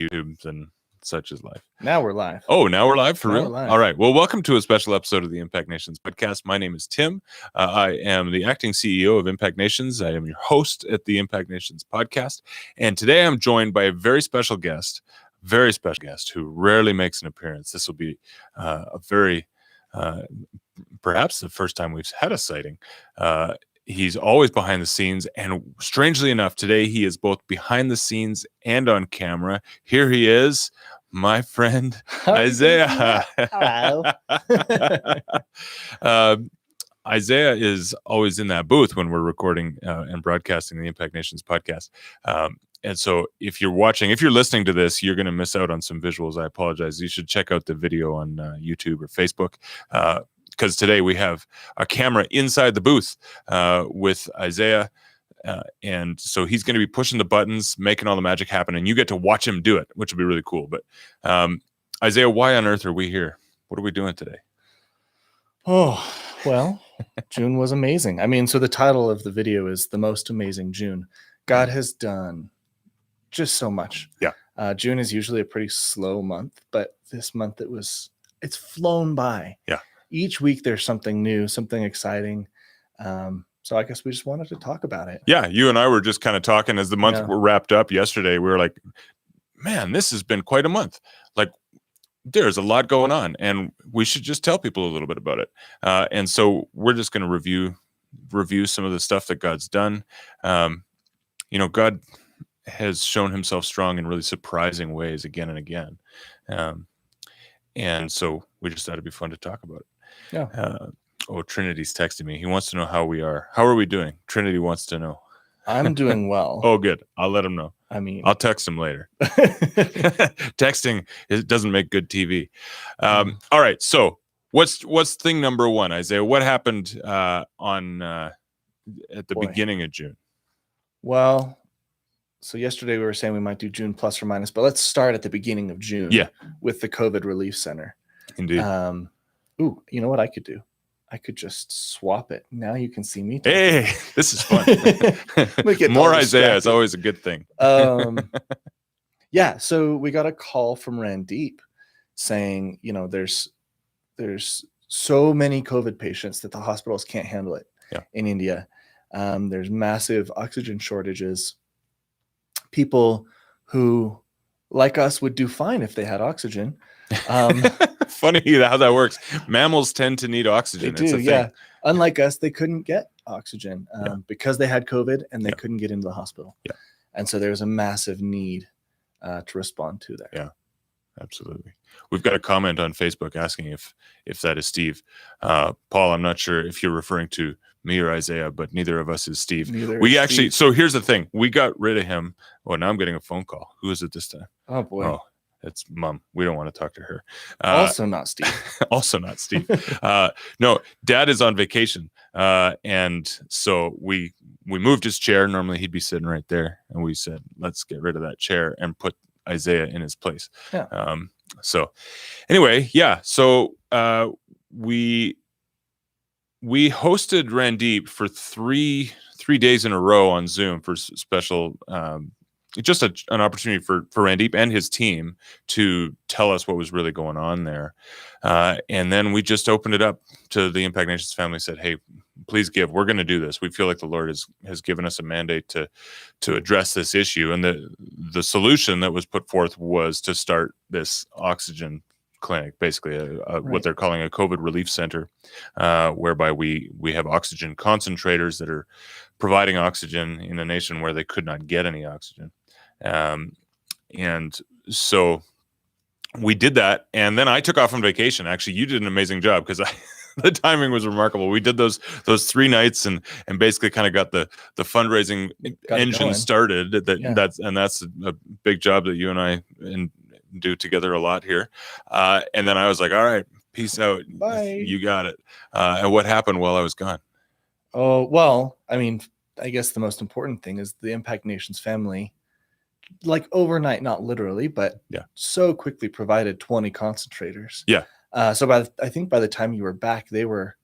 YouTubes and such is live. Now we're live. Oh, now we're live for Now real? we're live. All right. Well, welcome to a special episode of the Impact Nations podcast. My name is Tim. I am the acting CEO of Impact Nations. I am your host at the Impact Nations podcast. And today I'm joined by a very special guest who rarely makes an appearance. This will be perhaps the first time we've had a sighting. He's always behind the scenes, and strangely enough, today he is both behind the scenes and on camera. Here he is, my friend Isaiah. Hello. Isaiah is always in that booth when we're recording and broadcasting the Impact Nations podcast. And so if you're listening to this, you're going to miss out on some visuals. I apologize. You should check out the video on YouTube or Facebook. Because today we have a camera inside the booth with Isaiah. And so he's going to be pushing the buttons, making all the magic happen, and you get to watch him do it, which will be really cool. But Isaiah, why on earth are we here? What are we doing today? Oh, well, June was amazing. I mean, so the title of the video is The Most Amazing June. God has done just so much. Yeah. June is usually a pretty slow month, but this month it's flown by. Yeah. Each week there's something new, something exciting. So I guess we just wanted to talk about it. Yeah, you and I were just kind of talking as the month were wrapped up yesterday. We were like, man, this has been quite a month. Like, there's a lot going on, and we should just tell people a little bit about it. And so we're just going to review some of the stuff that God's done. God has shown himself strong in really surprising ways again and again. And so we just thought it'd be fun to talk about it. Yeah. Trinity's texting me. He wants to know how we are. How are we doing? Trinity wants to know. I'm doing well. Oh, good. I'll let him know. I mean, I'll text him later. Texting, it doesn't make good TV. All right. So what's thing number one, Isaiah? What happened at the beginning of June? Well, so yesterday we were saying we might do June plus or minus, but let's start at the beginning of June. Yeah. With the COVID Relief Center. Indeed. You know what I could do? I could just swap it. Now you can see me. Hey, this is fun. More Isaiah is always a good thing. Yeah. So we got a call from Randeep saying, there's so many COVID patients that the hospitals can't handle it in India. There's massive oxygen shortages. People who, like us, would do fine if they had oxygen. Funny how that works. Mammals tend to need oxygen. They do, yeah. Unlike us, they couldn't get oxygen because they had COVID and they couldn't get into the hospital. Yeah. And so there was a massive need to respond to there. Yeah, absolutely. We've got a comment on Facebook asking if that is Steve. Paul, I'm not sure if you're referring to me or Isaiah, but neither of us is Steve. Steve. So here's the thing. We got rid of him. Oh, now I'm getting a phone call. Who is it this time? Oh, boy. Oh, it's Mom. We don't want to talk to her. Also not Steve. Also not Steve. No, Dad is on vacation. And so we moved his chair. Normally he'd be sitting right there. And we said, let's get rid of that chair and put Isaiah in his place. Yeah. So anyway, yeah. So we hosted Randeep for three days in a row on Zoom for special just an opportunity for Randeep and his team to tell us what was really going on there. And then we just opened it up to the Impact Nations family, said, hey, please give. We're going to do this. We feel like the Lord has given us a mandate to address this issue. And the solution that was put forth was to start this oxygen clinic, basically what they're calling a COVID relief center, whereby we have oxygen concentrators that are providing oxygen in a nation where they could not get any oxygen. And so we did that, and then I took off on vacation. Actually, you did an amazing job because the timing was remarkable. We did those 3 nights and basically kind of got the fundraising engine started. That's a big job that you and I do together a lot here. And then I was like, all right, peace out. Bye. You got it. And what happened while I was gone? Oh, well, I mean, I guess the most important thing is the Impact Nations family, like overnight, not literally, but so quickly provided 20 concentrators. Yeah. So I think by the time you were back, they were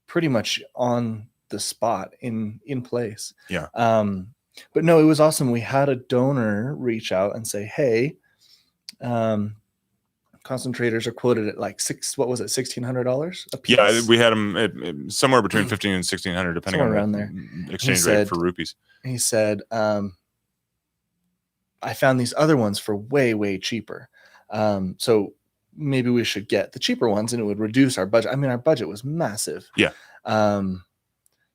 pretty much on the spot in place. Yeah. But no, it was awesome. We had a donor reach out and say, hey, Um, concentrators are quoted at like $1,600 a piece. Yeah, we had them at somewhere between 15 and 1600, depending Somewhere on around the there. exchange said- rate for rupees. He said, I found these other ones for way, way cheaper. So maybe we should get the cheaper ones and it would reduce our budget. I mean, our budget was massive. Yeah.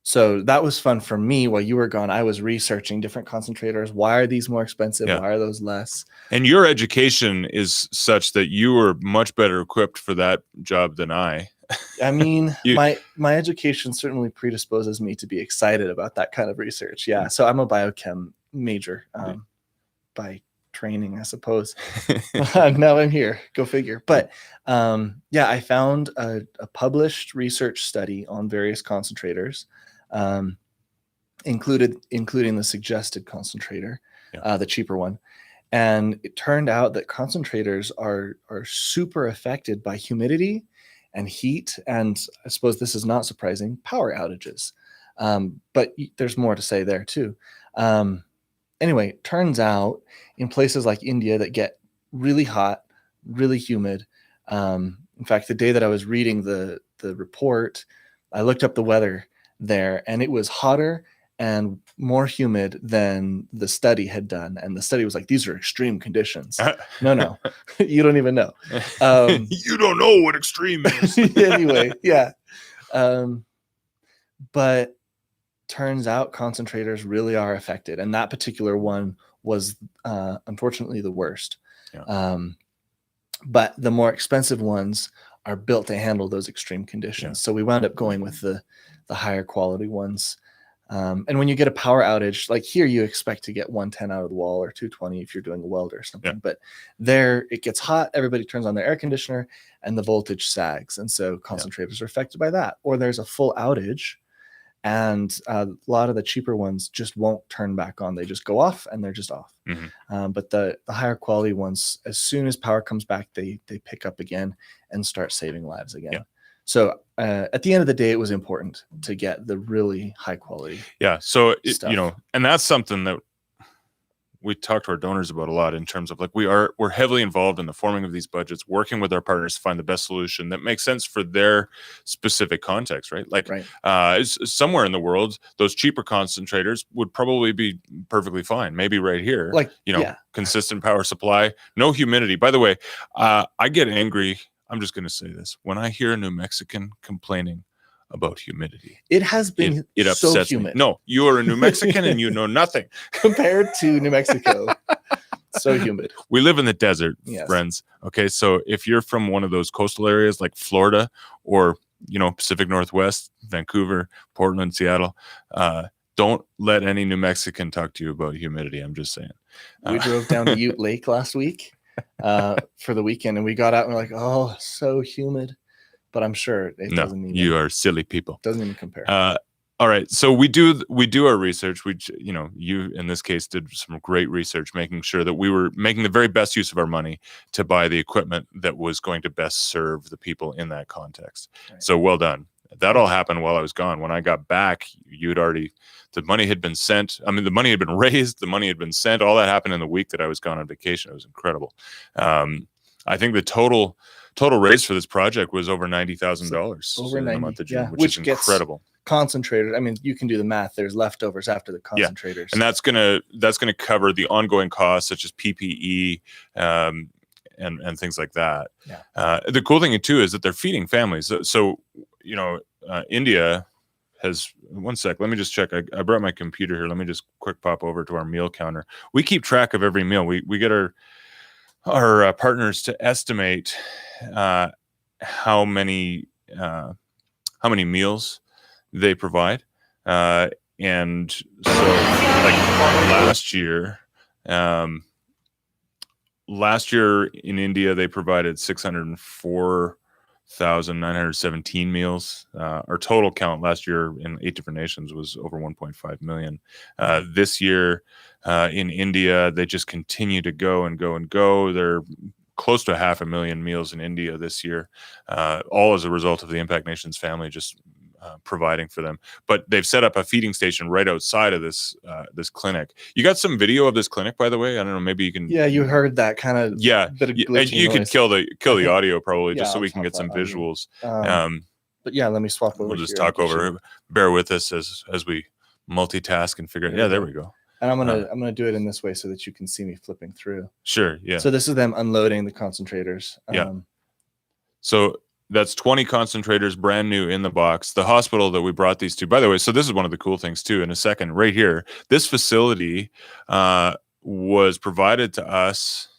So that was fun for me. While you were gone, I was researching different concentrators. Why are these more expensive? Yeah. Why are those less? And your education is such that you were much better equipped for that job than I. I mean, my education certainly predisposes me to be excited about that kind of research. Yeah. So I'm a biochem major by training, I suppose. Now I'm here. Go figure. But yeah, I found a published research study on various concentrators, including the suggested concentrator, the cheaper one. And it turned out that concentrators are super affected by humidity and heat, and I suppose this is not surprising, power outages. But there's more to say there too. Anyway, turns out in places like India that get really hot, really humid. In fact, the day that I was reading the report, I looked up the weather there, and it was hotter and more humid than the study had done. And the study was like, these are extreme conditions. No, you don't even know. You don't know what extreme is. Anyway, yeah. But turns out concentrators really are affected. And that particular one was unfortunately the worst. Yeah. But the more expensive ones are built to handle those extreme conditions. Yeah. So we wound up going with the higher quality ones. And when you get a power outage, like here, you expect to get 110 out of the wall or 220 if you're doing a weld or something. Yeah. But there, it gets hot, everybody turns on their air conditioner, and the voltage sags. And so concentrators are affected by that. Or there's a full outage, and a lot of the cheaper ones just won't turn back on. They just go off, and they're just off. Mm-hmm. But the higher quality ones, as soon as power comes back, they pick up again and start saving lives again. Yeah. So at the end of the day, it was important to get the really high quality. Yeah. So, stuff. and that's something that we talk to our donors about a lot in terms of like, we're heavily involved in the forming of these budgets, working with our partners to find the best solution that makes sense for their specific context, right? Like somewhere in the world, those cheaper concentrators would probably be perfectly fine. Maybe right here, Like, consistent power supply, no humidity. By the way, I get angry. I'm just going to say this. When I hear a New Mexican complaining about humidity, it has been it so upsets humid. me. No, you are a New Mexican and you know nothing. Compared to New Mexico. So humid. We live in the desert, Yes. friends. Okay, so if you're from one of those coastal areas like Florida or Pacific Northwest, Vancouver, Portland, Seattle, don't let any New Mexican talk to you about humidity. I'm just saying. We drove down to Ute Lake last week for the weekend, and we got out and we're like, oh, so humid. But I'm sure it doesn't even. You are silly people. Doesn't even compare. All right, so we do our research. You in this case did some great research, making sure that we were making the very best use of our money to buy the equipment that was going to best serve the people in that context. Right. So well done. That all happened while I was gone. When I got back, the money had been sent. I mean, the money had been raised, the money had been sent. All that happened in the week that I was gone on vacation. It was incredible. I think the total raise for this project was over $90,000 in the month of June, which is incredible. Concentrated. I mean, you can do the math. There's leftovers after the concentrators, and that's gonna cover the ongoing costs such as PPE and things like that. Yeah. The cool thing too is that they're feeding families. So India has, one sec, let me just check. I brought my computer here. Let me just quick pop over to our meal counter. We keep track of every meal. We get our partners to estimate how many meals they provide, and so like last year in India they provided 604,917 meals. Our total count last year in 8 different nations was over 1.5 million. This year in India, they just continue to go and go and go. They're close to 500,000 meals in India this year, all as a result of the Impact Nations family just providing for them. But they've set up a feeding station right outside of this clinic. You got some video of this clinic, by the way? I don't know. Maybe you can. Yeah, you heard that kind of bit of and you could kill the audio probably Yeah, just so I'll we can top get some that audio. visuals. But yeah, let me swap over. We'll just here and talk get you- over. Bear with us as we multitask and figure. Yeah, there we go. And I'm gonna do it in this way so that you can see me flipping through. Sure. Yeah. So this is them unloading the concentrators. Yeah. So that's 20 concentrators brand new in the box. The hospital that we brought these to, by the way, so this is one of the cool things too, in a second, right here, this facility was provided to us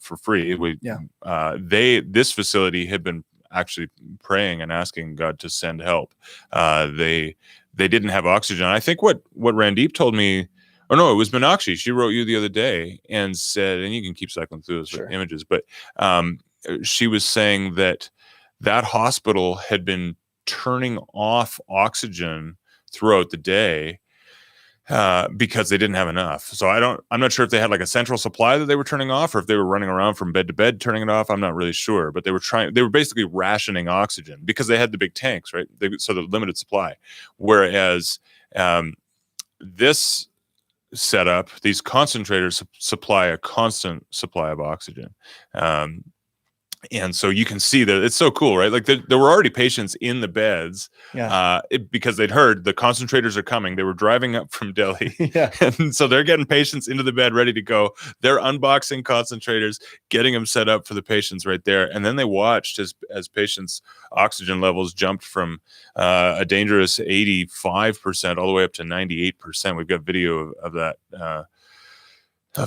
for free. This facility had been actually praying and asking God to send help. They didn't have oxygen. I think what Randeep told me, or no, it was Meenakshi. She wrote you the other day and said, and you can keep cycling through those images, but she was saying that hospital had been turning off oxygen throughout the day because they didn't have enough. So I'm not sure if they had like a central supply that they were turning off or if they were running around from bed to bed turning it off. I'm not really sure, but they were basically rationing oxygen because they had the big tanks, right? So the limited supply. Whereas this setup, these concentrators supply a constant supply of oxygen. And so you can see that it's so cool, right? Like there were already patients in the beds because they'd heard the concentrators are coming. They were driving up from Delhi. And so they're getting patients into the bed ready to go. They're unboxing concentrators, getting them set up for the patients right there. And then they watched as patients' oxygen levels jumped from a dangerous 85% all the way up to 98%. We've got video of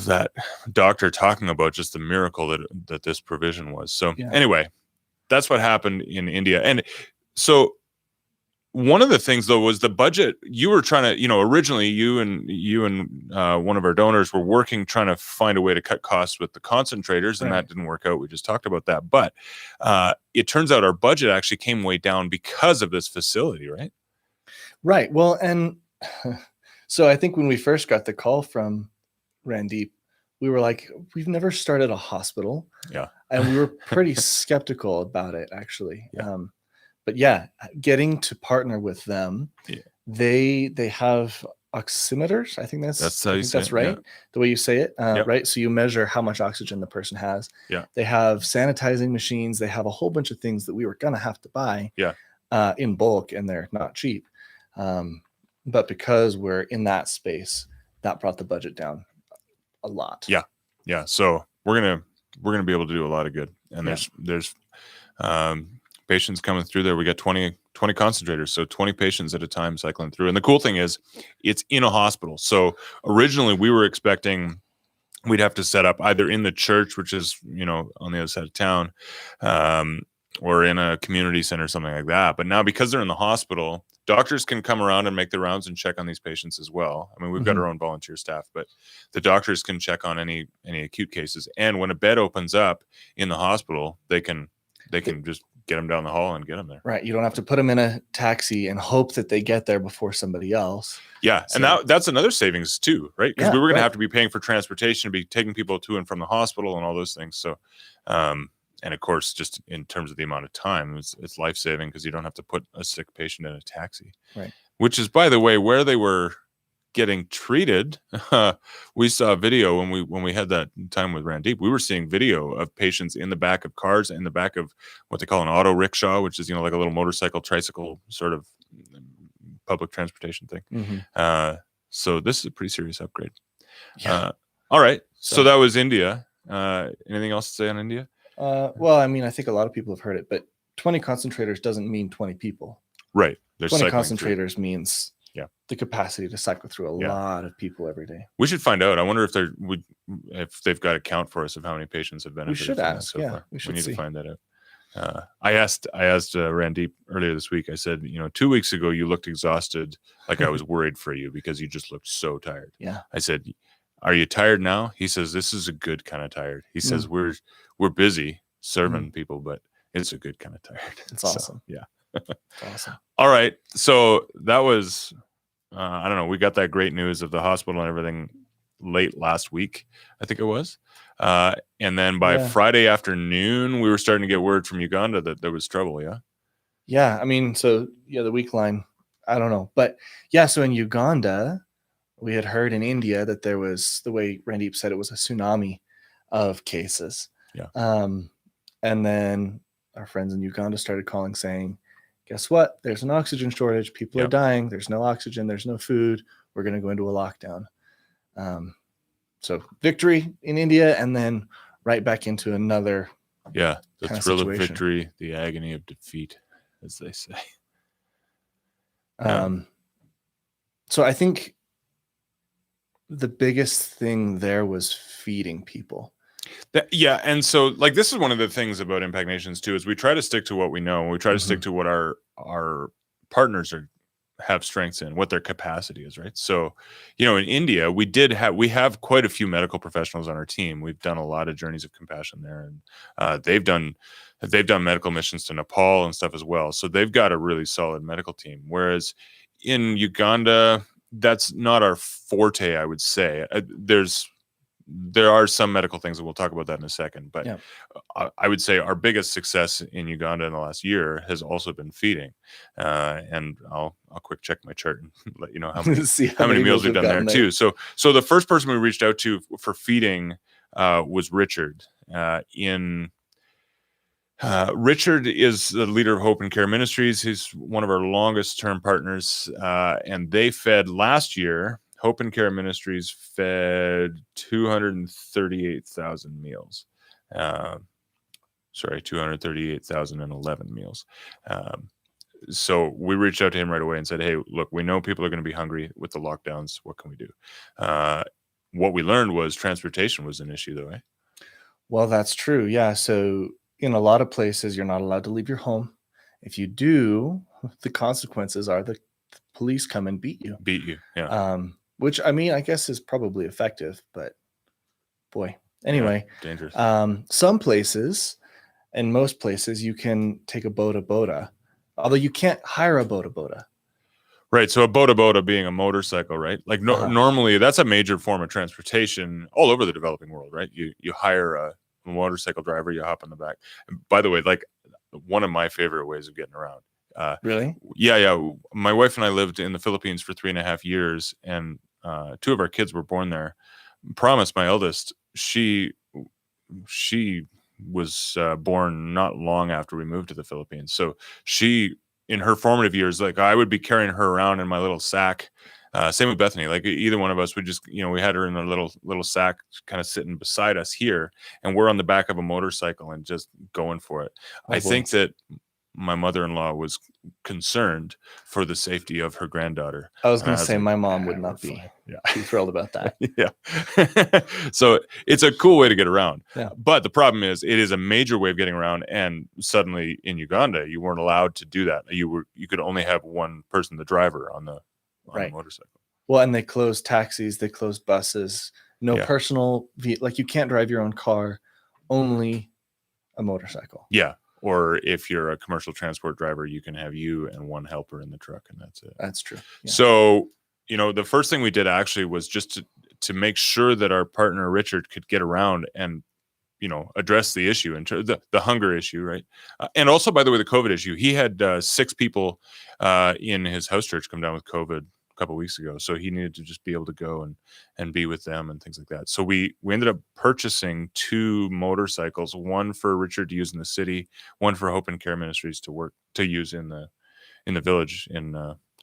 that doctor talking about just the miracle that this provision was. So anyway, that's what happened in India. And so one of the things though was the budget. You were trying to, originally you and one of our donors were working trying to find a way to cut costs with the concentrators, and that didn't work out. We just talked about that. But it turns out our budget actually came way down because of this facility, right? Right. Well, and so I think when we first got the call from Randeep, we were like, we've never started a hospital. And we were pretty skeptical about it, actually. But getting to partner with them, they have oximeters. I think that's right. The way you say it, right? So you measure how much oxygen the person has. They have sanitizing machines. They have a whole bunch of things that we were gonna have to buy in bulk, and they're not cheap. But because we're in that space, that brought the budget down a lot. So we're gonna be able to do a lot of good. And there's patients coming through there. We got 20 concentrators, so 20 patients at a time cycling through. And the cool thing is it's in a hospital. So originally we were expecting we'd have to set up either in the church, which is on the other side of town, or in a community center, something like that. But now, because they're in the hospital, doctors can come around and make the rounds and check on these patients as well. I mean, we've got our own volunteer staff, but the doctors can check on any acute cases. And when a bed opens up in the hospital, they can just get them down the hall and get them there. Right. You don't have to put them in a taxi and hope that they get there before somebody else. So, and that's another savings too, right? Because we were going to have to be paying for transportation, be taking people to and from the hospital and all those things. So, and of course, just in terms of the amount of time, it's life-saving because you don't have to put a sick patient in a taxi. Right. Which is, by the way, where they were getting treated. We saw a video when we had that time with Randeep. We were seeing video of patients in the back of cars, in the back of what they call an auto rickshaw, which is like a little motorcycle, tricycle sort of public transportation thing. So this is a pretty serious upgrade. All right. So that was India. Anything else to say on India? Well, I mean, I think a lot of people have heard it, but 20 concentrators doesn't mean 20 people. Right. 20 concentrators means the capacity to cycle through a lot of people every day. We should find out. I wonder if they've got a count for us of how many patients have benefited. We should ask. So far. We need to find that out. I asked Randeep earlier this week. I said, 2 weeks ago you looked exhausted, like I was worried for you because you just looked so tired. I said, are you tired now? He says, this is a good kind of tired. He says, we're busy serving people, but it's a good kind of tired. It's awesome. It's awesome. All right. So that was, I don't know. We got that great news of the hospital and everything late last week, I think it was. And then by Friday afternoon, we were starting to get word from Uganda that there was trouble. Yeah, I mean, so yeah, the weak line, I don't know. But yeah, so in Uganda, we had heard in India that there was, the way Randeep said, it was a tsunami of cases. Yeah. And then our friends in Uganda started calling saying, guess what? There's an oxygen shortage. People are Yep. dying. There's no oxygen. There's no food. We're going to go into a lockdown. So victory in India, and then right back into another. Yeah, the kind of thrill of situation. victory, the agony of defeat, as they say. So I think the biggest thing there was feeding people. Yeah, and so like this is one of the things about Impact Nations too, is we try to stick to what we know, and we try to stick to what our partners have strengths in, what their capacity is, right? So, in India, we have quite a few medical professionals on our team. We've done a lot of journeys of compassion there, and they've done medical missions to Nepal and stuff as well. So they've got a really solid medical team. Whereas in Uganda, that's not our forte, I would say. There are some medical things, and we'll talk about that in a second. But Yeah. I would say our biggest success in Uganda in the last year has also been feeding. And I'll quick check my chart and let you know how many meals we've done there too. So the first person we reached out to for feeding was Richard. Richard is the leader of Hope and Care Ministries. He's one of our longest term partners, and they fed last year. Hope and Care Ministries fed 238,000 meals. 238,011 meals. So we reached out to him right away and said, hey, look, we know people are going to be hungry with the lockdowns. What can we do? What we learned was transportation was an issue, though, eh? Well, that's true. Yeah. So in a lot of places, you're not allowed to leave your home. If you do, the consequences are the police come and beat you. Yeah. Which, I mean, I guess is probably effective, but boy. Anyway, yeah, dangerous. Some places, and most places, you can take a boda, although you can't hire a boda. Right. So a boda being a motorcycle, right? Like normally that's a major form of transportation all over the developing world, right? You hire a motorcycle driver, you hop on the back. And by the way, like one of my favorite ways of getting around. Really? Yeah. My wife and I lived in the Philippines for 3.5 years, and 2 of our kids were born there. Promise, my eldest, she was born not long after we moved to the Philippines. So she, in her formative years, like I would be carrying her around in my little sack. Same with Bethany. Like either one of us would just, we had her in a little sack kind of sitting beside us here, and we're on the back of a motorcycle and just going for it. I think that my mother-in-law was concerned for the safety of her granddaughter. I was going to say my mom would not be too thrilled about that. Yeah. So it's a cool way to get around. Yeah. But the problem is it is a major way of getting around. And suddenly in Uganda, you weren't allowed to do that. You could only have one person, the driver, on the motorcycle. Well, and they closed taxis, they closed buses, no personal, like you can't drive your own car, only a motorcycle. Yeah. Or if you're a commercial transport driver, you can have you and one helper in the truck, and that's it. That's true. Yeah. So, the first thing we did actually was just to make sure that our partner Richard could get around and, address the issue and the hunger issue, right? And also, by the way, the COVID issue. He had 6 people in his house church come down with COVID a couple of weeks ago, so he needed to just be able to go and be with them and things like that. So we ended up purchasing 2 motorcycles, one for Richard to use in the city, one for Hope and Care Ministries to use in the village in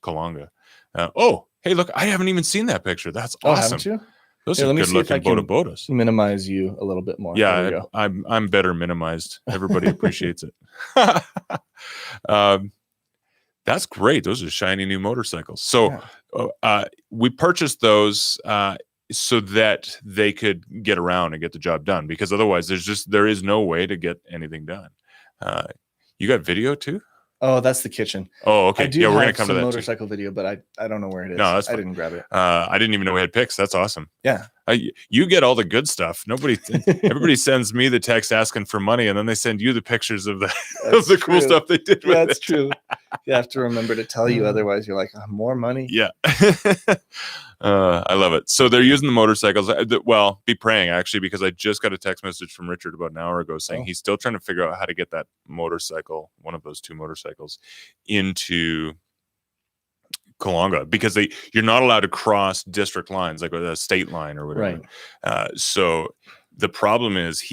Kalanga. Hey, look, I haven't even seen that picture. That's awesome. Haven't you? Those are good looking bodas. Minimize you a little bit more. Yeah, I'm better minimized. Everybody appreciates it. That's great. Those are shiny new motorcycles. So we purchased those so that they could get around and get the job done, because otherwise there is no way to get anything done. You got video too? Oh, that's the kitchen. Oh, okay. We're going to come to that motorcycle video, but I don't know where it is. No, that's fine. I didn't grab it. I didn't even know we had pics. That's awesome. Yeah. You get all the good stuff. Everybody sends me the text asking for money, and then they send you the pictures of the cool stuff they did with That's true. You have to remember to tell you, otherwise you're like, more money. Yeah. I love it. So they're using the motorcycles. Well, be praying actually, because I just got a text message from Richard about an hour ago saying he's still trying to figure out how to get that motorcycle, one of those two motorcycles, into Kalonga, because you're not allowed to cross district lines, like a state line or whatever. Right. So the problem is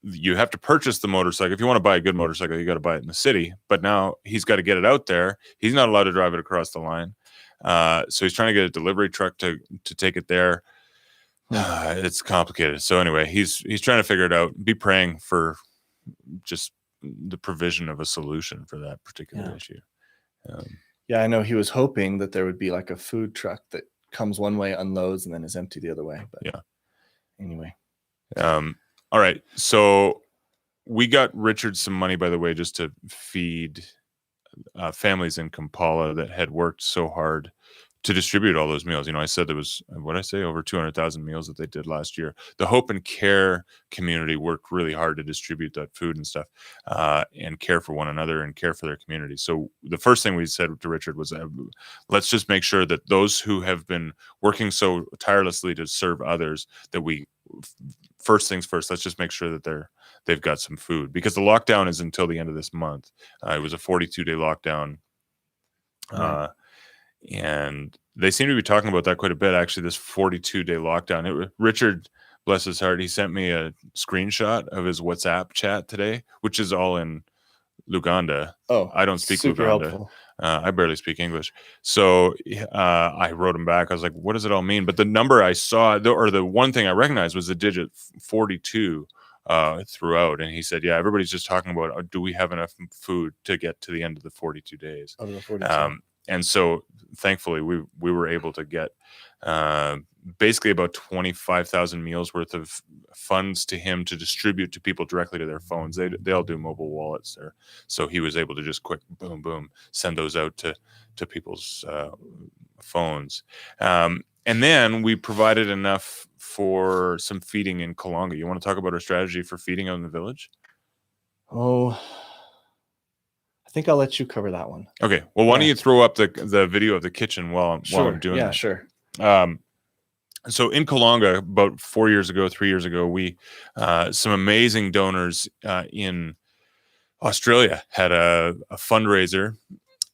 you have to purchase the motorcycle. If you want to buy a good motorcycle, you got to buy it in the city. But now he's got to get it out there. He's not allowed to drive it across the line. So he's trying to get a delivery truck to take it there. It's complicated. So anyway, he's trying to figure it out. Be praying for just the provision of a solution for that particular issue. Yeah, I know he was hoping that there would be like a food truck that comes one way, unloads, and then is empty the other way. But yeah. Anyway. All right. So we got Richard some money, by the way, just to feed families in Kampala that had worked so hard to distribute all those meals. I said there was, what I say, over 200,000 meals that they did last year. The Hope and Care community worked really hard to distribute that food and stuff, and care for one another and care for their community. So the first thing we said to Richard was, let's just make sure that those who have been working so tirelessly to serve others, that first things first, let's just make sure that they've got some food, because the lockdown is until the end of this month. It was a 42-day lockdown. And they seem to be talking about that quite a bit, actually, this 42-day lockdown. Richard, bless his heart, he sent me a screenshot of his WhatsApp chat today, which is all in Luganda. Oh, I don't speak super Luganda. Helpful. I barely speak English. So I wrote him back. I was like, what does it all mean? But the number I saw, or the one thing I recognized, was the digit 42 throughout. And he said, yeah, everybody's just talking about, do we have enough food to get to the end of the 42 days? Of the 42. And so thankfully we were able to get basically about 25,000 meals worth of funds to him to distribute to people directly to their phones. They all do mobile wallets there. So he was able to just quick, boom, boom, send those out to people's phones. And then we provided enough for some feeding in Kalonga. You want to talk about our strategy for feeding out in the village? Oh, I think I'll let you cover that one. Okay. Well, why don't you throw up the video of the kitchen while I'm doing that? Yeah, sure. So in Kalonga, about 3 years ago, we some amazing donors in Australia had a fundraiser,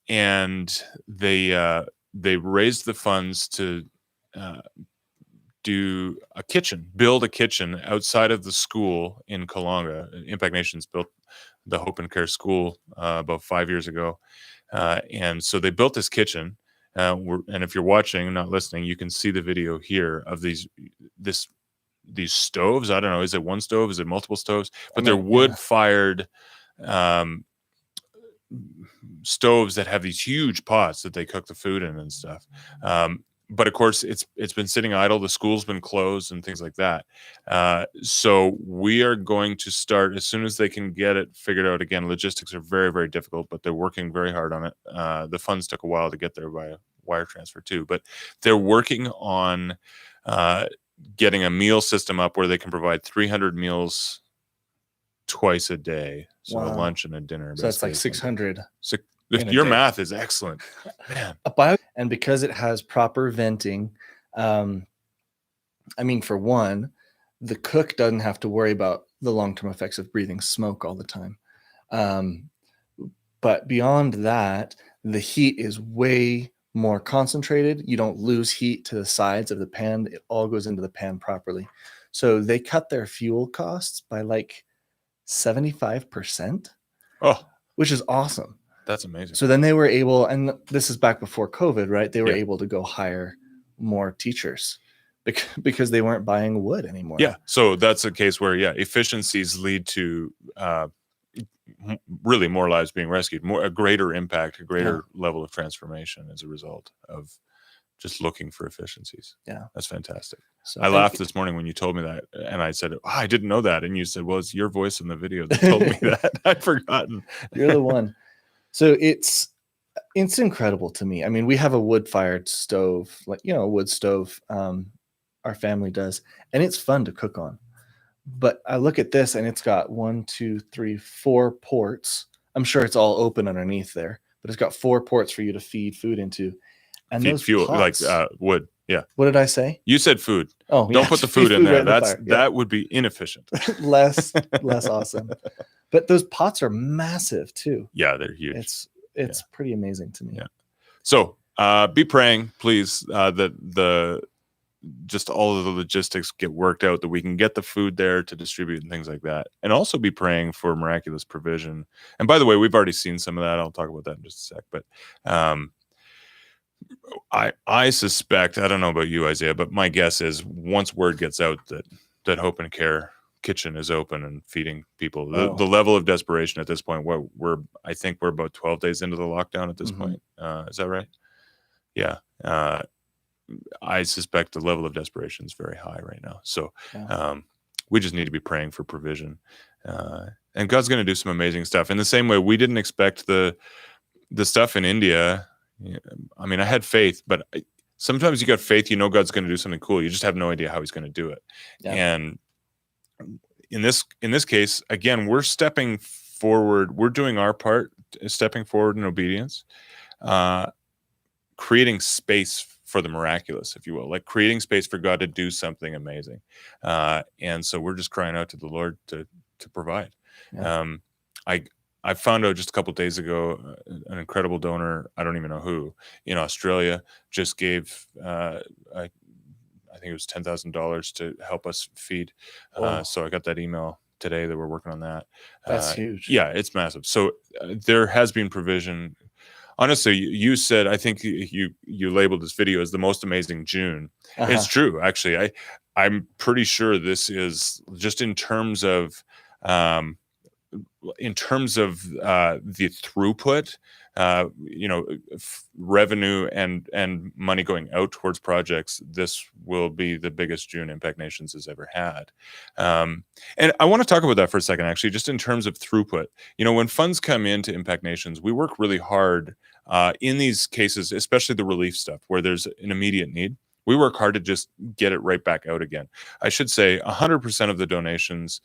and they raised the funds to build a kitchen outside of the school in Kalonga. Impact Nations built the Hope and Care School about 5 years ago, and so they built this kitchen. And if you're watching, not listening, you can see the video here of these stoves. I don't know, is it one stove? Is it multiple stoves? But they're wood-fired stoves that have these huge pots that they cook the food in and stuff. But of course, it's been sitting idle. The school's been closed and things like that. So we are going to start as soon as they can get it figured out. Again, logistics are very, very difficult, but they're working very hard on it. The funds took a while to get there by wire transfer too, but they're working on getting a meal system up where they can provide 300 meals twice a day. So a lunch and a dinner. So that's like 600. Your math is excellent, man. And because it has proper venting, I mean, for one, the cook doesn't have to worry about the long-term effects of breathing smoke all the time. But beyond that, the heat is way more concentrated. You don't lose heat to the sides of the pan. It all goes into the pan properly. So they cut their fuel costs by like 75%. Oh, which is awesome. That's amazing. So then they were able, and this is back before COVID, right? They were able to go hire more teachers because they weren't buying wood anymore. Yeah. So that's a case where, efficiencies lead to really more lives being rescued, a greater impact, a greater level of transformation as a result of just looking for efficiencies. Yeah. That's fantastic. So I laughed this morning when you told me that, and I said, I didn't know that. And you said, well, it's your voice in the video that told me that. I'd forgotten. You're the one. So it's incredible to me. I mean, we have a wood-fired stove, like, a wood stove, our family does, and it's fun to cook on. But I look at this and it's got 1, 2, 3, 4 ports. I'm sure it's all open underneath there, but it's got 4 ports for you to feed food into. And Feed those fuel, pots, like wood. Yeah. What did I say? You said food. Oh, Don't yeah, put the food in right there. in the That's fire. Yeah. that would be inefficient. less awesome. But those pots are massive too. Yeah, they're huge. It's pretty amazing to me. Yeah. So be praying, please, that just all of the logistics get worked out, that we can get the food there to distribute and things like that. And also be praying for miraculous provision. And by the way, we've already seen some of that. I'll talk about that in just a sec. But I suspect, I don't know about you, Isaiah, but my guess is once word gets out that Hope and Care Kitchen is open and feeding people, the level of desperation at this point, I think we're about 12 days into the lockdown at this point. Is that right? Yeah. I suspect the level of desperation is very high right now. So we just need to be praying for provision. And God's going to do some amazing stuff. In the same way, we didn't expect the stuff in India. I mean, I had faith, but sometimes you got faith, God's going to do something cool. You just have no idea how he's going to do it. Yeah. And in this case, again, we're stepping forward. We're doing our part, stepping forward in obedience, creating space for the miraculous, if you will, like creating space for God to do something amazing. And so we're just crying out to the Lord to provide. Yeah. I found out just a couple of days ago, an incredible donor, I don't even know who, in Australia, just gave, I think it was $10,000 to help us feed. So I got that email today that we're working on that. That's huge. Yeah, it's massive. So there has been provision. Honestly, you said, I think you labeled this video as the most amazing June. It's true, actually. I'm pretty sure this is just in terms of the throughput, revenue and money going out towards projects. This will be the biggest June Impact Nations has ever had. And I want to talk about that for a second, actually, just in terms of throughput. When funds come into Impact Nations, we work really hard in these cases, especially the relief stuff where there's an immediate need. We work hard to just get it right back out again. I should say 100% of the donations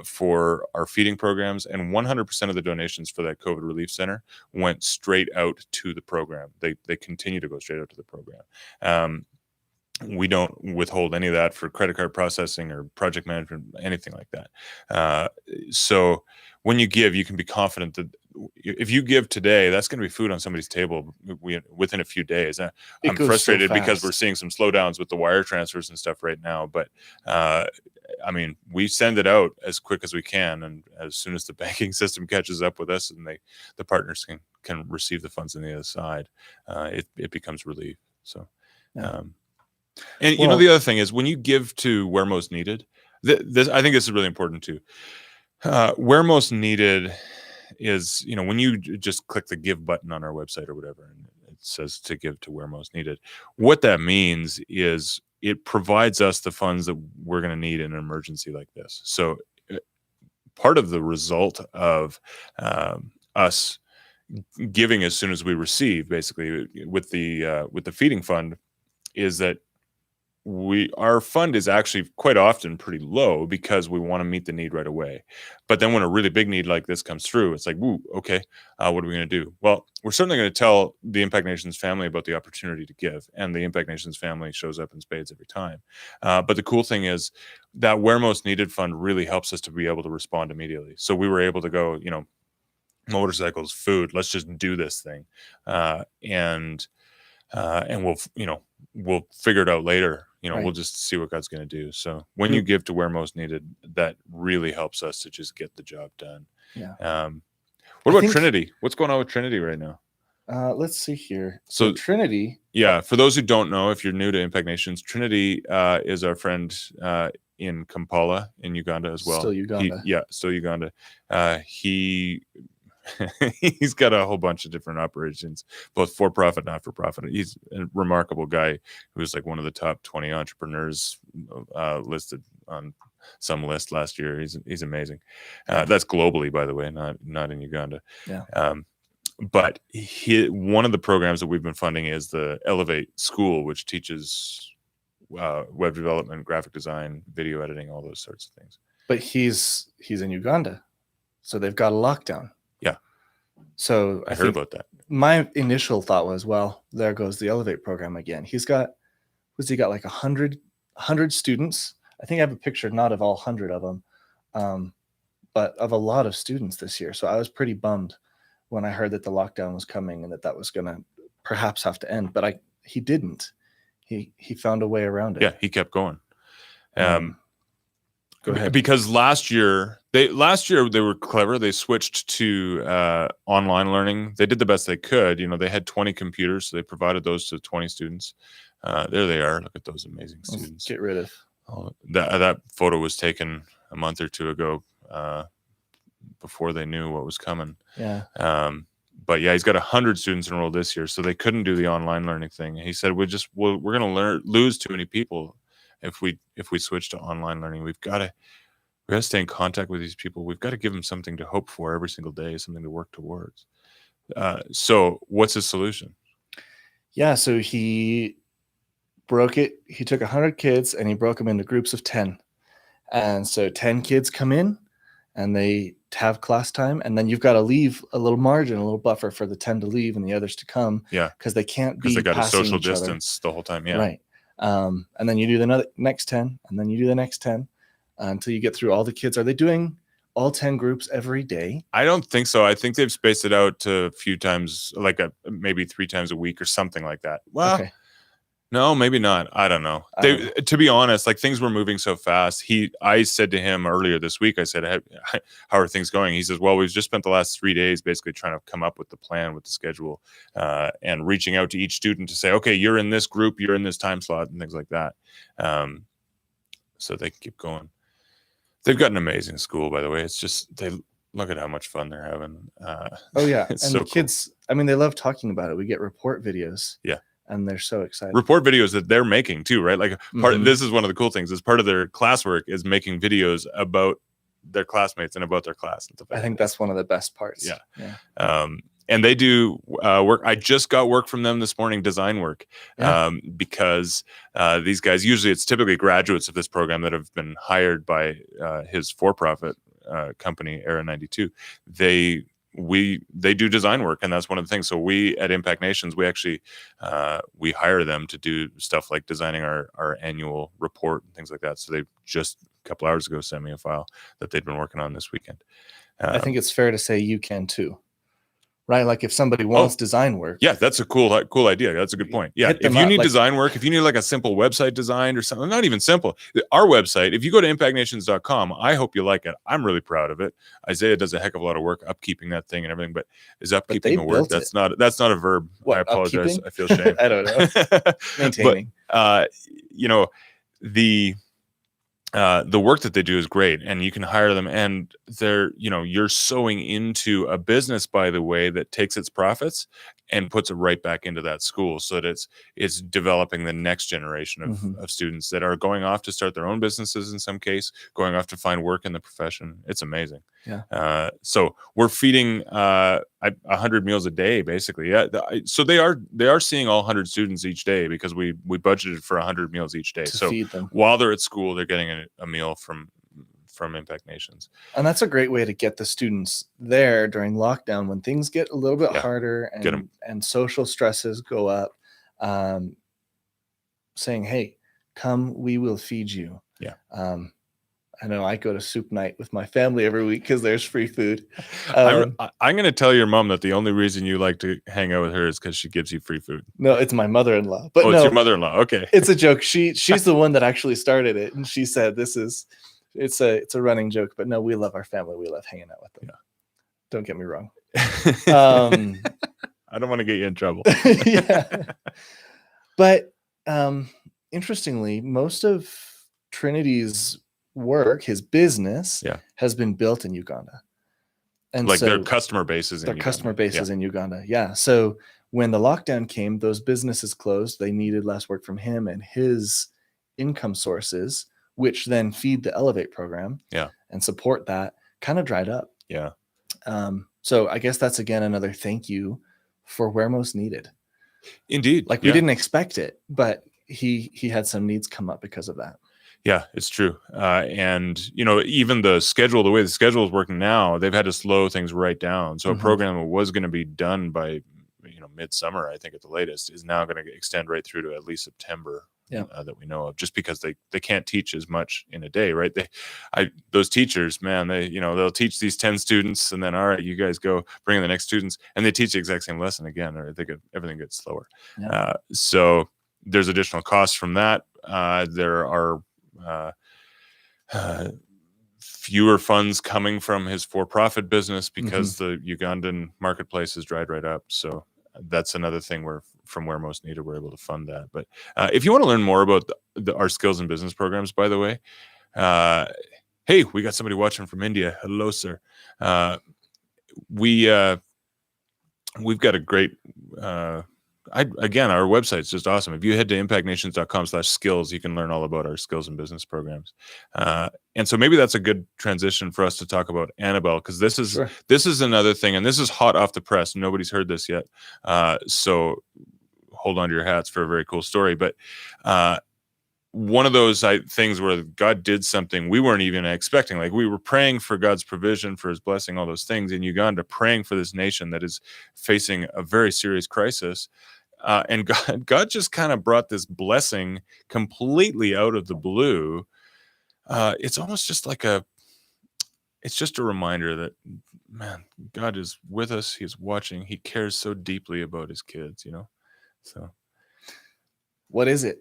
for our feeding programs and 100% of the donations for that COVID relief center went straight out to the program. They continue to go straight out to the program. We don't withhold any of that for credit card processing or project management, anything like that. So when you give, you can be confident that if you give today, that's going to be food on somebody's table within a few days. I'm frustrated because we're seeing some slowdowns with the wire transfers and stuff right now. But I mean, we send it out as quick as we can, and as soon as the banking system catches up with us and the partners can receive the funds on the other side, it becomes relief. So. Yeah. And the other thing is when you give to where most needed, I think this is really important too. Where most needed is, when you just click the give button on our website or whatever, and it says to give to where most needed, what that means is it provides us the funds that we're going to need in an emergency like this. So part of the result of us giving as soon as we receive, basically with the feeding fund, is that our fund is actually quite often pretty low because we want to meet the need right away. But then when a really big need like this comes through, it's like, woo, okay, what are we going to do? Well, we're certainly going to tell the Impact Nations family about the opportunity to give, and the Impact Nations family shows up in spades every time. But the cool thing is that Where Most Needed fund really helps us to be able to respond immediately. So we were able to go, motorcycles, food, let's just do this thing. And we'll figure it out later. Right. We'll just see what God's going to do. So when you give to where most needed, that really helps us to just get the job done. Yeah. What about Trinity? What's going on with Trinity right now? Let's see here. So Trinity. Yeah. For those who don't know, if you're new to Impact Nations, Trinity is our friend in Kampala in Uganda as well. Still Uganda. Still Uganda. He's got a whole bunch of different operations, both for-profit, not-for-profit. He's a remarkable guy who was like one of the top 20 entrepreneurs listed on some list last year. He's amazing. That's globally, by the way, not in Uganda. Yeah. But one of the programs that we've been funding is the Elevate School, which teaches web development, graphic design, video editing, all those sorts of things. But he's in Uganda, so they've got a lockdown. Yeah. So I heard about that. My initial thought was, well, there goes the Elevate program again. He's got was he got like 100 students. I think I have a picture, not of all 100 of them, but of a lot of students this year. So I was pretty bummed when I heard that the lockdown was coming and that was going to perhaps have to end. But he didn't. He found a way around it. Yeah, he kept going. Go ahead. Because last year they were clever. They switched to online learning. They did the best they could. They had 20 computers, so they provided those to 20 students. There they are. Look at those amazing students. Get rid of. That photo was taken a month or two ago, before they knew what was coming. Yeah. But yeah, he's got 100 students enrolled this year, so they couldn't do the online learning thing. He said, we're going to lose too many people if we switch to online learning. We got to stay in contact with these people. We've got to give them something to hope for every single day, something to work towards. So what's his solution? Yeah, so he broke it. He took 100 kids and he broke them into groups of 10. And so 10 kids come in and they have class time, and then you've got to leave a little margin, a little buffer for the 10 to leave and the others to come. Yeah. Because they can't be because they got a social each other. distance the whole time. Yeah. Right. And then you do the next 10, and then you do the next 10 until you get through all the kids. Are they doing all 10 groups every day? I don't think so. I think they've spaced it out to a few times, like maybe 3 times a week or something like that. Well, okay. No, maybe not. I don't know. To be honest, like things were moving so fast. I said to him earlier this week, I said, how are things going? He says, well, we've just spent the last 3 days basically trying to come up with the plan, with the schedule, and reaching out to each student to say, okay, you're in this group, you're in this time slot, and things like that. So they can keep going. They've got an amazing school, by the way. It's just, look at how much fun they're having. Oh yeah. And so the kids, I mean, they love talking about it. We get report videos. Yeah. And they're so excited. Report videos that they're making too, right? Like this is one of the cool things. Is part of their classwork is making videos about their classmates and about their class. I think that's one of the best parts. Yeah. And they do work. I just got work from them this morning, design work, because these guys, usually it's typically graduates of this program that have been hired by his for-profit company, Era 92. They do design work, and that's one of the things. So we at Impact Nations, we actually we hire them to do stuff like designing our annual report and things like that. So they just a couple hours ago sent me a file that they'd been working on this weekend. I think it's fair to say you can too, right? Like if somebody wants design work. Yeah, that's a cool idea. That's a good point. Yeah, if you need design work, if you need like a simple website designed or something, not even simple. Our website, if you go to impactnations.com, I hope you like it. I'm really proud of it. Isaiah does a heck of a lot of work upkeeping that thing and everything, but is upkeeping a word? That's not a verb. What, I apologize. upkeeping? I feel shame. I don't know. Maintaining. But, the work that they do is great, and you can hire them, and you're sowing into a business, by the way, that takes its profits and puts it right back into that school, so that it's developing the next generation of students that are going off to start their own businesses, in some case going off to find work in the profession. It's amazing. Yeah. So we're feeding 100 meals a day, basically. Yeah. So they are seeing all 100 students each day, because we budgeted for 100 meals each day. To so feed them. While they're at school, they're getting a meal from Impact Nations. And that's a great way to get the students there during lockdown, when things get a little bit harder and social stresses go up, saying, hey, come, we will feed you. Yeah. I know I go to soup night with my family every week because there's free food. I'm going to tell your mom that the only reason you like to hang out with her is because she gives you free food. No, it's my mother-in-law. But it's your mother-in-law. Okay. It's a joke. She's the one that actually started it. And she said, it's a running joke, but no, we love our family. We love hanging out with them. Yeah. Don't get me wrong. I don't want to get you in trouble. Yeah. But interestingly, most of Trinity's work, his business, has been built in Uganda. And like so their customer base is in Uganda. Customer base is in Uganda. Yeah. So when the lockdown came, those businesses closed. They needed less work from him, and his income sources, which then feed the Elevate program and support that, kind of dried up. Yeah. So I guess that's, again, another thank you for where most needed. Indeed. Like we didn't expect it, but he had some needs come up because of that. Yeah, it's true. And, even the way the schedule is working now, they've had to slow things right down. So a program that was going to be done by, midsummer, I think at the latest, is now going to extend right through to at least September. that we know of, just because they can't teach as much in a day, right? Those teachers, man, they'll teach these 10 students, and then, all right, you guys go bring in the next students, and they teach the exact same lesson again, or everything gets slower. So there's additional costs from that. There are fewer funds coming from his for-profit business because the Ugandan marketplace has dried right up. So that's another thing where most needed, we're able to fund that. But if you want to learn more about our skills and business programs, by the way, hey, we got somebody watching from India. Hello, sir. We've got a great again, our website's just awesome. If you head to impactnations.com/skills, you can learn all about our skills and business programs. And so maybe that's a good transition for us to talk about Annabelle, because this is another thing, and this is hot off the press. Nobody's heard this yet. So hold on to your hats for a very cool story. But one of those things where God did something we weren't even expecting. Like, we were praying for God's provision, for his blessing, all those things in Uganda, praying for this nation that is facing a very serious crisis. And God just kind of brought this blessing completely out of the blue. It's almost just like it's just a reminder that, man, God is with us. He's watching. He cares so deeply about his kids, So what is it?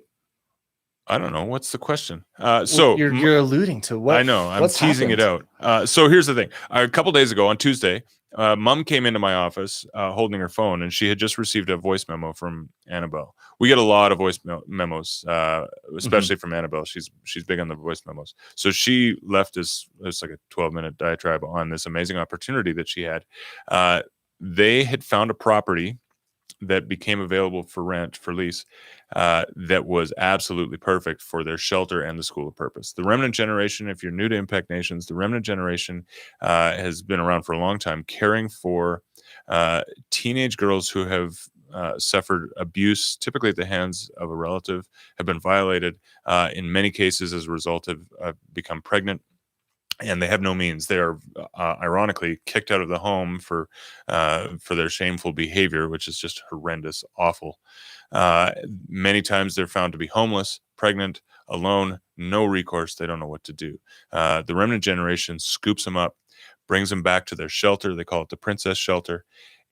I don't know. What's the question? So you're alluding to what? I know. I'm teasing it out. So here's the thing. A couple days ago on Tuesday, Mom came into my office holding her phone, and she had just received a voice memo from Annabelle. We get a lot of voice memos, especially from Annabelle. She's big on the voice memos. So she left it's like a 12-minute diatribe on this amazing opportunity that she had. They had found a property that became available for rent, for lease, that was absolutely perfect for their shelter and the School of Purpose. The Remnant Generation, if you're new to Impact Nations, the Remnant Generation has been around for a long time, caring for teenage girls who have suffered abuse, typically at the hands of a relative, have been violated, in many cases as a result of become pregnant, and they have no means. They are ironically kicked out of the home for their shameful behavior, which is just horrendous, awful. Many times they're found to be homeless, pregnant, alone, no recourse. They don't know what to do. The Remnant Generation scoops them up, brings them back to their shelter. They call it the Princess Shelter,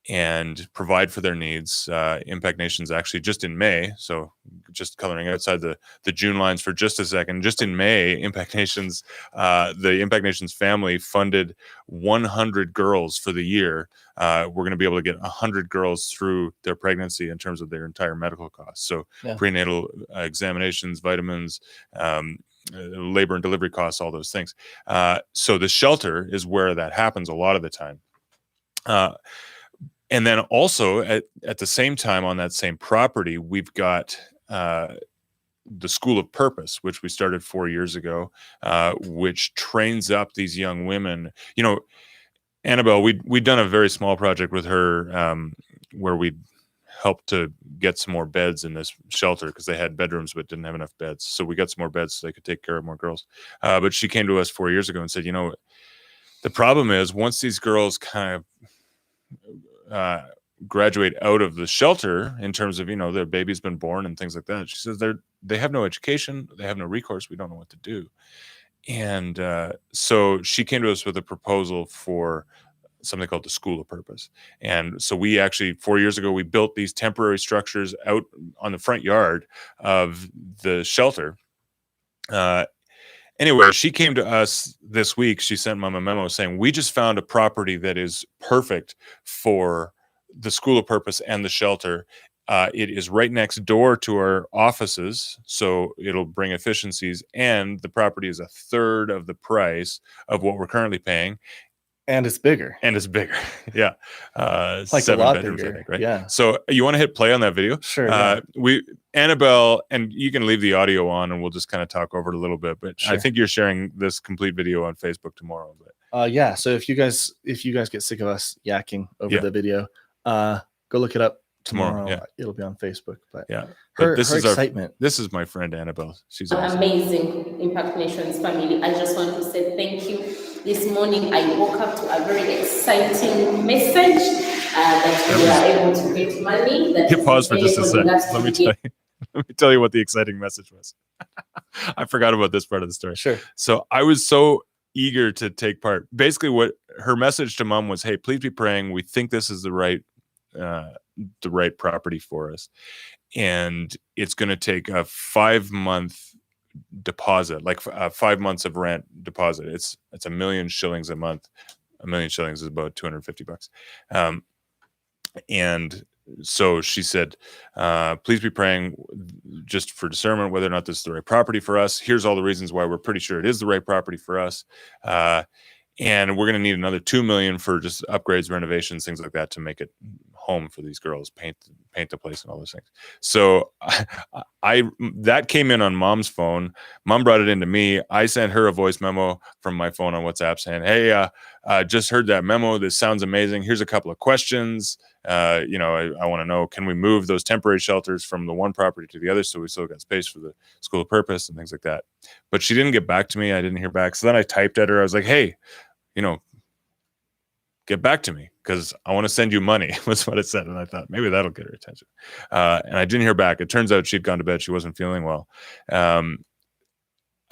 and provide for their needs. Impact Nations actually just in May, so just coloring outside the June lines for just a second, just in May, Impact Nations, the Impact Nations family funded 100 girls for the year. We're going to be able to get 100 girls through their pregnancy in terms of their entire medical costs. So prenatal examinations, vitamins, labor and delivery costs, all those things. So the shelter is where that happens a lot of the time. And then also at the same time on that same property, we've got the School of Purpose, which we started 4 years ago, which trains up these young women. Annabelle, we'd done a very small project with her where we helped to get some more beds in this shelter because they had bedrooms but didn't have enough beds. So we got some more beds so they could take care of more girls. But she came to us 4 years ago and said, the problem is once these girls kind of graduate out of the shelter in terms of, their baby's been born and things like that. She says they have no education. They have no recourse. We don't know what to do. And so she came to us with a proposal for something called the School of Purpose. And so we actually, 4 years ago, we built these temporary structures out on the front yard of the shelter. Anyway, she came to us this week. She sent Mom a memo saying, we just found a property that is perfect for the School of Purpose and the shelter. It is right next door to our offices, so it'll bring efficiencies, and the property is a third of the price of what we're currently paying. And it's bigger. Yeah. Like 7 a lot bedrooms, bigger. I think, right? Yeah. So you want to hit play on that video? Sure. Yeah. Annabelle, and you can leave the audio on and we'll just kind of talk over it a little bit, but sure. I think you're sharing this complete video on Facebook tomorrow. But yeah. So if you guys get sick of us yakking over the video, go look it up tomorrow. Yeah. It'll be on Facebook. But yeah, her excitement. This is my friend Annabelle. She's awesome. Amazing Impact Nations family. I just want to say thank you. This morning I woke up to a very exciting message that we are able to get money. Hit pause for just a second. Let me tell you. Let me tell you what the exciting message was. I forgot about this part of the story. Sure. So I was so eager to take part. Basically, what her message to mom was, "Hey, please be praying. We think this is the right property for us, and it's going to take a 5-month deposit, like 5 months of rent deposit. It's $1 million shillings a month. $1 million shillings is about $250. And so she said, please be praying just for discernment whether or not this is the right property for us. Here's all the reasons why we're pretty sure it is the right property for us. And we're going to need another $2 million for just upgrades, renovations, things like that to make it home for these girls, paint the place and all those things. So I that came in on mom's phone. Mom brought it into me. I sent her a voice memo from my phone on WhatsApp saying, hey, just heard that memo. This sounds amazing. Here's a couple of questions. I want to know, can we move those temporary shelters from the one property to the other so we still got space for the school of purpose and things like that. But she didn't get back to me. I didn't hear back. So then I typed at her. I was like, hey, get back to me because I want to send you money was what it said. And I thought maybe that'll get her attention. And I didn't hear back. It turns out she'd gone to bed. She wasn't feeling well. And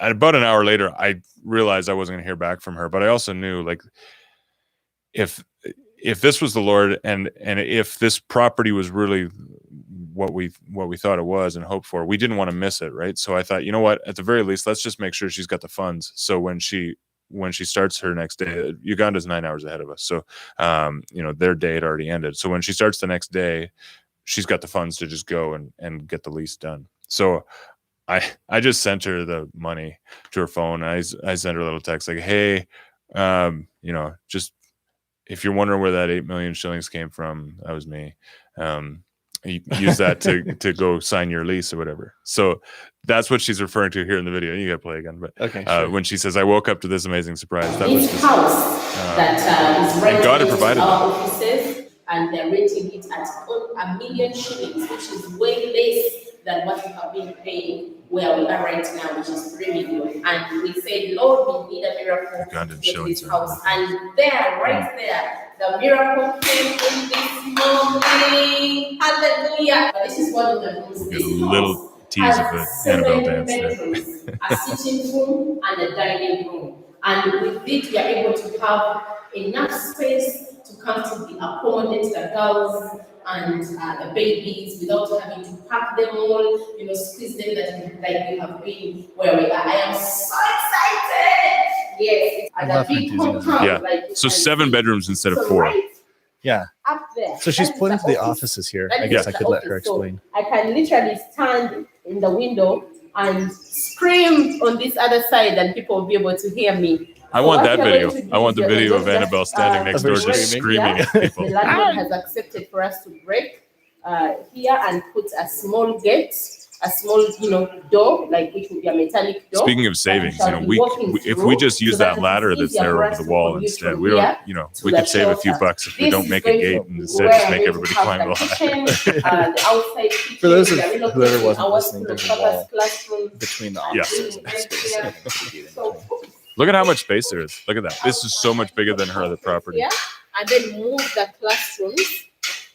about an hour later, I realized I wasn't going to hear back from her. But I also knew, like, if this was the Lord and if this property was really what we thought it was and hoped for, we didn't want to miss it, right? So I thought, you know what, at the very least, let's just make sure she's got the funds. So when she starts her next day, Uganda's 9 hours ahead of us. So, their day had already ended. So when she starts the next day, she's got the funds to just go and get the lease done. So I just sent her the money to her phone. I sent her a little text like, hey, just if you're wondering where that 8 million shillings came from, that was me. Use that to go sign your lease or whatever. So that's what she's referring to here in the video. You got to play again, but okay, sure. When she says, "I woke up to this amazing surprise," that this was just, house that is rented God had provided our offices, and they're renting it at $1 million shillings, which is way less than what we have been paying where we are right now, which is 3 million. And we said, Lord, we need a miracle to get this house. And there, right there, the miracle came in this morning. Hallelujah. This is one of the rooms. a little tease of the Annabelle dance there. A sitting room and a dining room. And with it, we are able to have enough space to comfortably accommodate the girls and the babies without having to pack them all, squeeze them like we have been where we are. I am so excited. Yes, I and love a big her enthusiasm. compound. Yeah. So 7 bedrooms instead of 4. Right Yeah. up there. So she's That is pointing to the office. offices here. That I is guess the I could let her office. So explain. I can literally stand in the window and scream on this other side, and people will be able to hear me. I want What that we are video. going to do I want the is we are video of going to Annabelle just, standing next door just screaming. screaming at people. The landlord has accepted for us to break here and put a small gate, a small, door, like which would be a metallic door. Speaking of savings, that we shall be walking if we through just use so that that it ladder is that's easier there for over us the to wall commute instead, from we here don't, to we the could save a few shelter. bucks if we This don't is make a going gate to and be instead where just I'm make going everybody to have climb the the ladder. kitchen, the outside kitchen. For those of we are relocating whoever wasn't our listening, school of there's a purpose wall classrooms between the and offices bringing and them space. here. And it could be in So between. Look at how much space there is. Look at that. This is so much bigger than her other property. Here, and then move the classrooms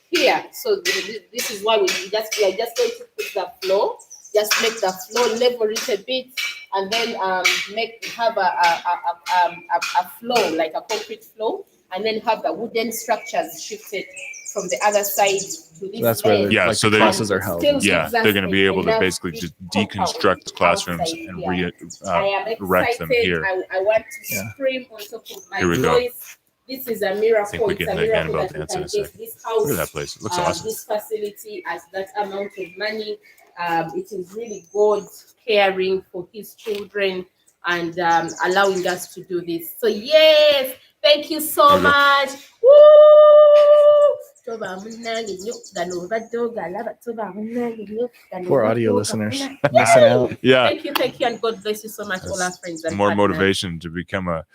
here. So this is why we are just going to put the floor, just make the floor level it a bit, and then have a floor like a concrete floor, and then have the wooden structures shifted from the other side to this. That's where end. Yeah, like so the they- classes are held. Still Yeah, gives us they're going to be able to enough basically big just compound deconstruct the classrooms outside and here. I am erect them excited. here. I want to Yeah. scream on top of my Here we go. voice. This is a miracle. I think we It's get a an miracle Annabelle that we dance in can a get second. this house, Look at that place. It looks awesome. this facility at that amount of money. It is really God caring for His children and allowing us to do this. So yes, thank you so There we go. much. Woo! Poor audio listeners missing out. Yeah, Thank you, and God bless you so much, all our friends and more partners. motivation to become a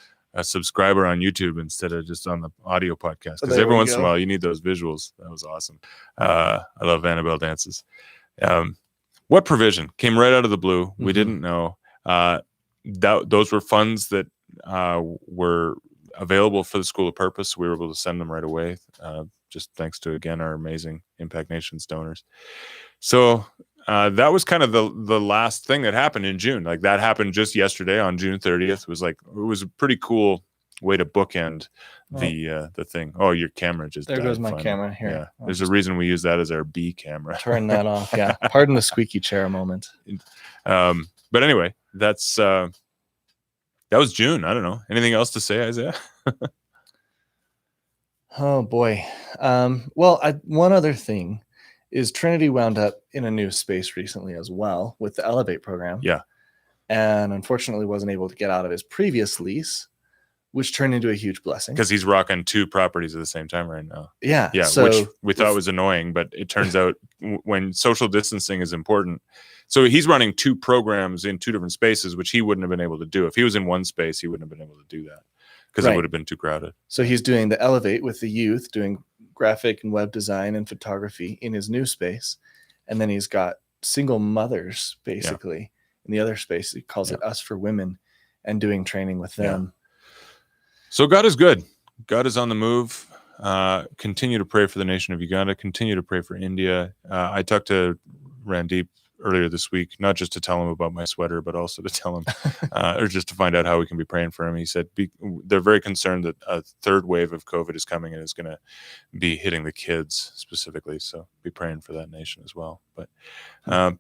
subscriber on YouTube instead of just on the audio podcast. Because There every we once in a go. while you need those visuals. That was awesome. I love Annabelle dances. What provision came right out of the blue? We Mhm. didn't know. Those were funds that were available for the School of Purpose. We were able to send them right away. Just thanks to, again, our amazing Impact Nations donors. So that was kind of the last thing that happened in June. Like that happened just yesterday on June 30th. It was a pretty cool way to bookend the thing. Oh, your camera just There died goes my finally. camera here. Yeah, I'll there's a reason we use that as our B camera. turn that off. Yeah. Pardon the squeaky chair moment. But anyway, that was June. I don't know. Anything else to say, Isaiah? Oh boy. One other thing is Trinity wound up in a new space recently as well with the Elevate program. Yeah. And unfortunately wasn't able to get out of his previous lease, which turned into a huge blessing. Because he's rocking 2 properties at the same time right now. Yeah. Yeah, So which we thought was annoying, but it turns out when social distancing is important. So he's running 2 programs in 2 different spaces, which he wouldn't have been able to do. If he was in one space, he wouldn't have been able to do that because Right. it would have been too crowded. So he's doing the Elevate with the youth, doing graphic and web design and photography in his new space. And then he's got single mothers basically in the other space. He calls it Us for Women, and doing training with them. So God is good. God is on the move. Continue to pray for the nation of Uganda. Continue to pray for India. I talked to Randeep earlier this week, not just to tell him about my sweater, but also to tell him, or just to find out how we can be praying for him. He said they're very concerned that a 3rd wave of COVID is coming and is going to be hitting the kids specifically. So be praying for that nation as well. But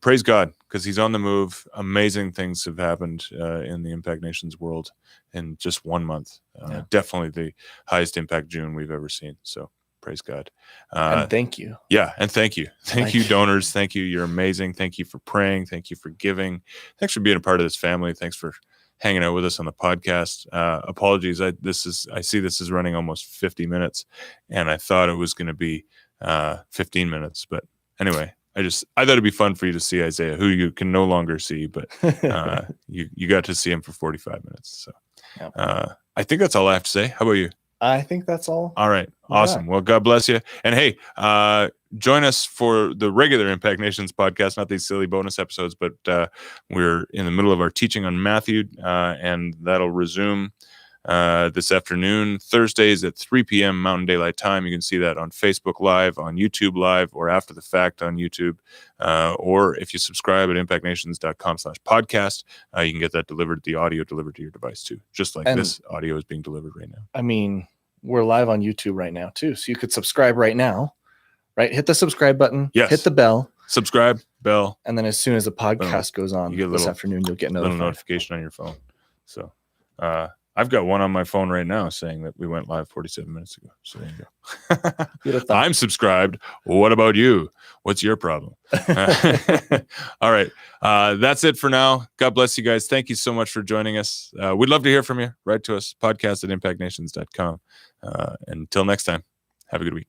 praise God, because he's on the move. Amazing things have happened in the Impact Nations world in just 1 month. Definitely the highest impact June we've ever seen. So praise God. And thank you. Yeah. And thank you. Thank you, donors. Thank you. You're amazing. Thank you for praying. Thank you for giving. Thanks for being a part of this family. Thanks for hanging out with us on the podcast. Apologies. I see this is running almost 50 minutes and I thought it was going to be 15 minutes. But anyway, I thought it'd be fun for you to see Isaiah, who you can no longer see, but you got to see him for 45 minutes. So I think that's all I have to say. How about you? I think that's all. All right. Awesome. Well, God bless you. And hey, join us for the regular Impact Nations podcast, not these silly bonus episodes, but we're in the middle of our teaching on Matthew, and that'll resume this afternoon, Thursdays at 3 p.m. Mountain Daylight Time. You can see that on Facebook Live, on YouTube Live, or after the fact on YouTube. Or if you subscribe at impactnations.com/podcast, you can get that the audio delivered to your device too, just like this audio is being delivered right now. I mean, we're live on YouTube right now too. So you could subscribe right now, right? Hit the subscribe button, hit the bell. Subscribe, bell. And then as soon as the podcast goes on this afternoon, you'll get a little notification on your phone. So I've got one on my phone right now saying that we went live 47 minutes ago. So there you go. I'm subscribed. What about you? What's your problem? All right. That's it for now. God bless you guys. Thank you so much for joining us. We'd love to hear from you. Write to us, podcast@impactnations.com. Until next time, have a good week.